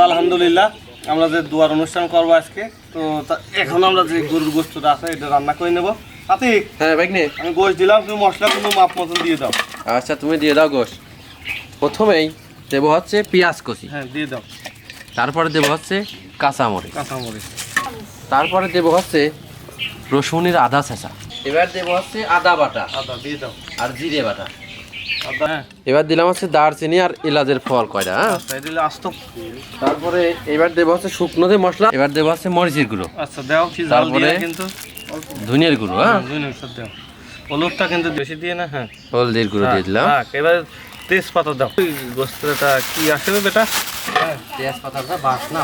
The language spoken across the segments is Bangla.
আলহামদুলিল্লাহ আমরা যে দুয়ার অনুষ্ঠান করবো আজকে, তো এখন আমরা যে গরুর গোশতটা আছে এটা রান্না করে নেবো। আতিক, হ্যাঁ ভাই নে, আমি গোশ দিলাম, তুমি মশলা কোনো মাপ মতন দিয়ে দাও। আচ্ছা তুমি দিয়ে দাও গোশ। প্রথমেই দেবো হচ্ছে পেঁয়াজ কষি, হ্যাঁ দিয়ে দাও। তারপরে দেবো হচ্ছে কাঁচামরিচ, কাঁচামরিচ, তারপরে দেবো হচ্ছে রসুনের আদা ছেঁচা, এবার দেবো হচ্ছে আদা বাটা আদা দিয়ে দাও, আর জিরে বাটা। আদা, হ্যাঁ এবার দিলাম হচ্ছে দারচিনি আর এলাচের ফল কয়টা। হ্যাঁ, আচ্ছা এটা দিলে আস্ত। তারপরে এবার দেবো হচ্ছে শুকনো দিয়ে মশলা, এবার দেবো হচ্ছে মরিচের গুঁড়ো, আচ্ছা দাও, কি জাল তারপরে দিয়ে কিন্তু ধনিয়ার গুঁড়ো, হ্যাঁ দুই নিমিষ দাও। হলুদটা কিন্তু বেশি দিয়ে না, হ্যাঁ হলদির গুঁড়ো দিয়ে দিলাম। এবার তেজপাতা দাও। গোশতটা কি আসবে বেটা? হ্যাঁ তেজপাতাটা বাসনা,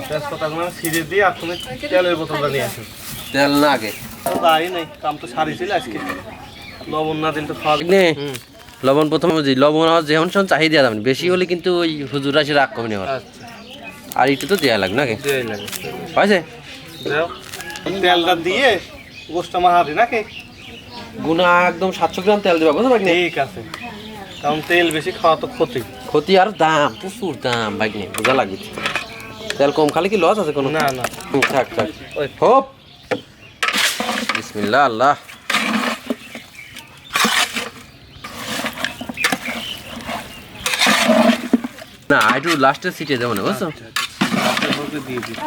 তেজপাতা মানে ছিঁড়ে দিয়ে আর তুমি তেলের বোতলটা নিয়ে আসো। তেল না আগে তাই নাই, কাম তো সারিছিল আজকে। লবণ না দিলে তো খাওয়া নে, লবণ প্রথমে বুঝি লবণ আর যেমন সেমন চাহিদা দেবেন, বেশি হলে কিন্তু ওই হুজুর আসে রাগ কমে নেওয়ার। আচ্ছা আর একটু তো দেওয়া লাগবে নাকি? দিয়ে লাগে পাইছে দাও। তেলটা দিয়ে গোশতটা মাহারি নাকি? গুনা একদম 700 গ্রাম তেল দেবা, বুঝতে পারলি? ঠিক আছে, কারণ তেল বেশি খাওয়া তো ক্ষতি। ক্ষতি আর দাম, প্রচুর দাম ভাগ্নে, বোঝা লাগবে। তেল কম খালে কি লস আছে কোনো? না না, থাক থাক, ওই হোপ বিসমিল্লাহ আল্লাহ। না একটু লাস্টে সিটে দেবো না, বুঝছো? দিয়ে দিই।